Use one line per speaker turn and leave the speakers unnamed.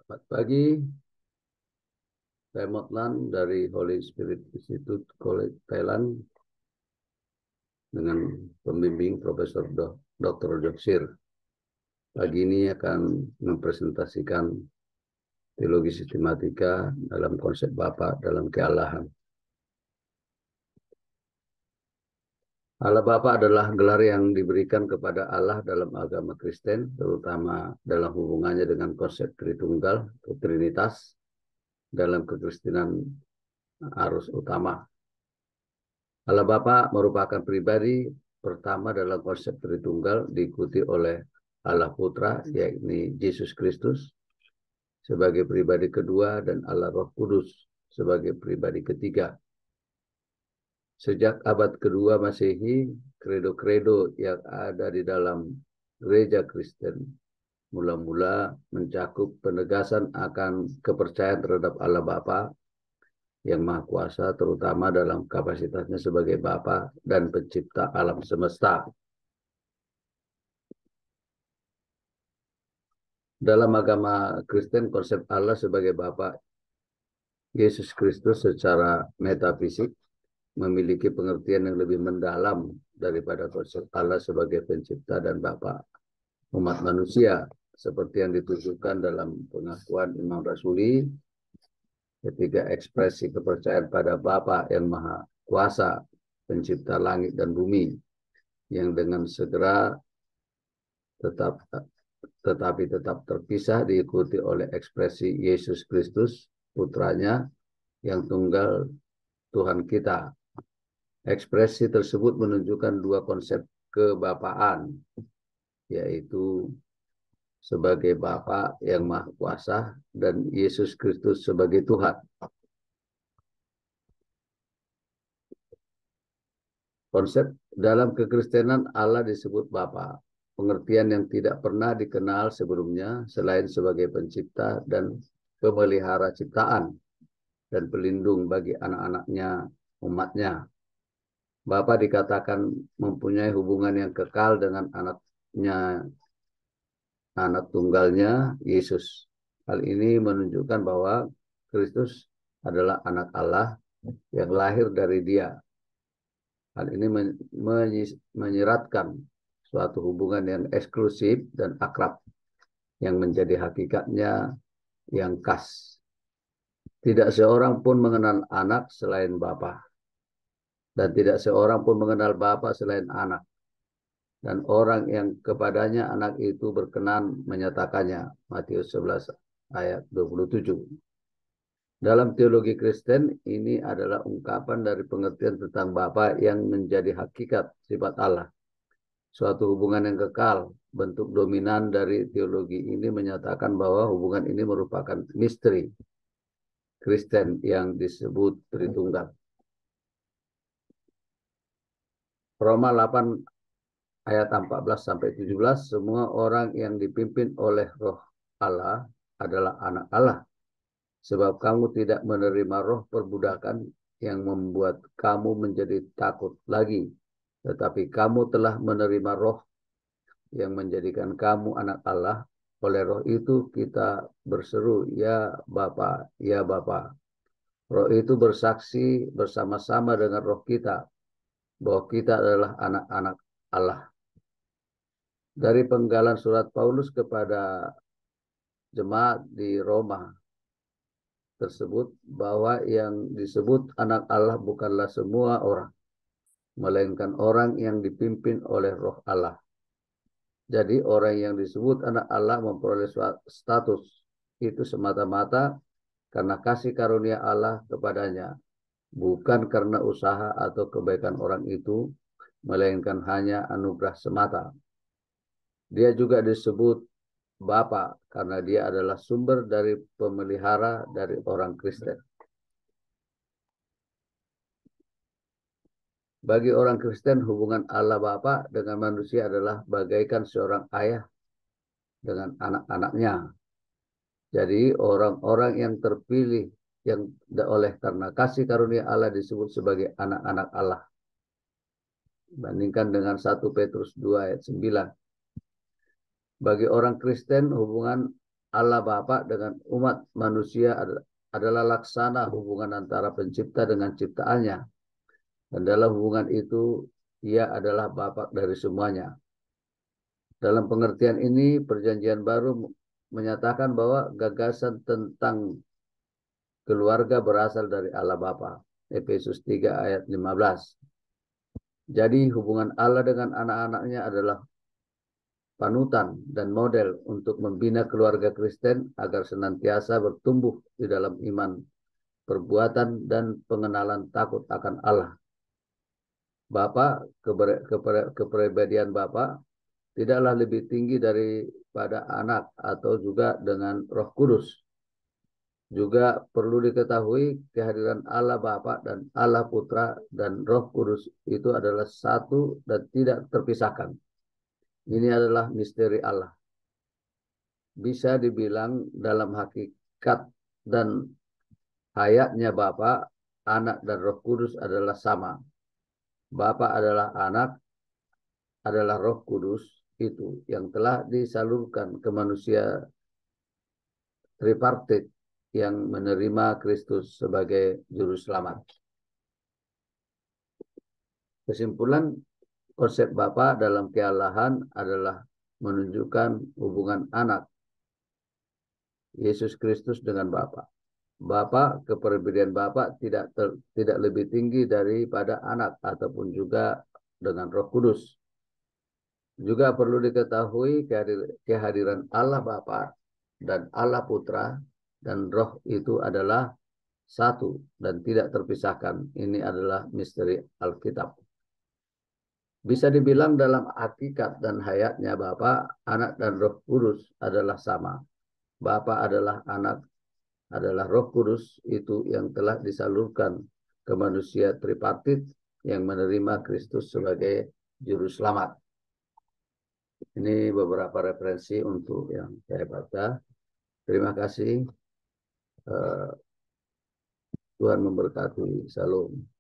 Selamat pagi, saya Motlan dari Holy Spirit Institute College Thailand dengan pembimbing Profesor Dr. Joksir. Pagi ini akan mempresentasikan teologi sistematika dalam konsep Bapa dalam kealahan. Allah Bapa adalah gelar yang diberikan kepada Allah dalam agama Kristen, terutama dalam hubungannya dengan konsep Tritunggal atau Trinitas dalam kekristenan arus utama. Allah Bapa merupakan pribadi pertama dalam konsep Tritunggal, diikuti oleh Allah Putra, yakni Yesus Kristus, sebagai pribadi kedua, dan Allah Roh Kudus sebagai pribadi ketiga. Sejak abad kedua Masehi, kredo-kredo yang ada di dalam gereja Kristen mula-mula mencakup penegasan akan kepercayaan terhadap Allah Bapa yang Maha Kuasa, terutama dalam kapasitasnya sebagai Bapa dan pencipta alam semesta. Dalam agama Kristen, konsep Allah sebagai Bapa Yesus Kristus secara metafisik memiliki pengertian yang lebih mendalam daripada konsep Allah sebagai pencipta dan Bapa umat manusia, seperti yang ditujukan dalam pengakuan Imam Rasuli ketika ekspresi kepercayaan pada Bapa yang Maha Kuasa, pencipta langit dan bumi, yang dengan segera tetapi tetap terpisah diikuti oleh ekspresi Yesus Kristus, putranya yang tunggal Tuhan kita. Ekspresi tersebut menunjukkan dua konsep kebapaan, yaitu sebagai Bapa yang Maha Kuasa dan Yesus Kristus sebagai Tuhan. Konsep dalam kekristenan Allah disebut Bapa, pengertian yang tidak pernah dikenal sebelumnya selain sebagai pencipta dan pemelihara ciptaan dan pelindung bagi anak-anaknya, umatnya. Bapa dikatakan mempunyai hubungan yang kekal dengan anak tunggalnya, Yesus. Hal ini menunjukkan bahwa Kristus adalah anak Allah yang lahir dari Dia. Hal ini menyiratkan suatu hubungan yang eksklusif dan akrab yang menjadi hakikatnya yang khas. Tidak seorang pun mengenal anak selain Bapa, dan tidak seorang pun mengenal Bapa selain anak. Dan orang yang kepadanya anak itu berkenan menyatakannya. Matius 11 ayat 27. Dalam teologi Kristen, ini adalah ungkapan dari pengertian tentang Bapa yang menjadi hakikat sifat Allah. Suatu hubungan yang kekal. Bentuk dominan dari teologi ini menyatakan bahwa hubungan ini merupakan misteri Kristen yang disebut Tritunggal. Roma 8 ayat 14-17, semua orang yang dipimpin oleh Roh Allah adalah anak Allah. Sebab kamu tidak menerima roh perbudakan yang membuat kamu menjadi takut lagi, tetapi kamu telah menerima roh yang menjadikan kamu anak Allah. Oleh roh itu kita berseru, ya Bapa, ya Bapa. Roh itu bersaksi bersama-sama dengan roh kita bahwa kita adalah anak-anak Allah. Dari penggalan surat Paulus kepada jemaat di Roma tersebut, bahwa yang disebut anak Allah bukanlah semua orang, melainkan orang yang dipimpin oleh Roh Allah. Jadi orang yang disebut anak Allah memperoleh status itu semata-mata karena kasih karunia Allah kepadanya, bukan karena usaha atau kebaikan orang itu, melainkan hanya anugerah semata. Dia juga disebut Bapa karena dia adalah sumber dari pemelihara dari orang Kristen. Bagi orang Kristen, hubungan Allah Bapa dengan manusia adalah bagaikan seorang ayah dengan anak-anaknya. Jadi orang-orang yang terpilih yang oleh karena kasih karunia Allah disebut sebagai anak-anak Allah. Bandingkan dengan 1 Petrus 2 ayat 9. Bagi orang Kristen, hubungan Allah Bapa dengan umat manusia adalah laksana hubungan antara pencipta dengan ciptaannya. Dan dalam hubungan itu, ia adalah Bapa dari semuanya. Dalam pengertian ini, Perjanjian Baru menyatakan bahwa gagasan tentang keluarga berasal dari Allah Bapa. Efesus 3 ayat 15. Jadi hubungan Allah dengan anak-anaknya adalah panutan dan model untuk membina keluarga Kristen agar senantiasa bertumbuh di dalam iman, perbuatan, dan pengenalan takut akan Allah. Bapa, kepribadian Bapa tidaklah lebih tinggi daripada anak atau juga dengan Roh Kudus. Juga perlu diketahui kehadiran Allah Bapa dan Allah Putra dan Roh Kudus itu adalah satu dan tidak terpisahkan. Ini adalah misteri Allah. Bisa dibilang dalam hakikat dan hayatnya Bapa, Anak, dan Roh Kudus adalah sama. Bapa adalah Anak, adalah Roh Kudus itu yang telah disalurkan ke manusia tripartit yang menerima Kristus sebagai juru selamat. Kesimpulan, konsep Bapa dalam kealahan adalah menunjukkan hubungan anak Yesus Kristus dengan Bapa. Bapa, kepribadian Bapa tidak lebih tinggi daripada anak ataupun juga dengan Roh Kudus. Juga perlu diketahui kehadiran Allah Bapa dan Allah Putra dan Roh itu adalah satu dan tidak terpisahkan. Ini adalah misteri Alkitab. Bisa dibilang dalam hakikat dan hayatnya Bapa, Anak, dan Roh Kudus adalah sama. Bapa adalah Anak, adalah Roh Kudus itu yang telah disalurkan ke manusia tripartit yang menerima Kristus sebagai juru selamat. Ini beberapa referensi untuk yang saya baca. Terima kasih. Tuhan memberkati. Salam.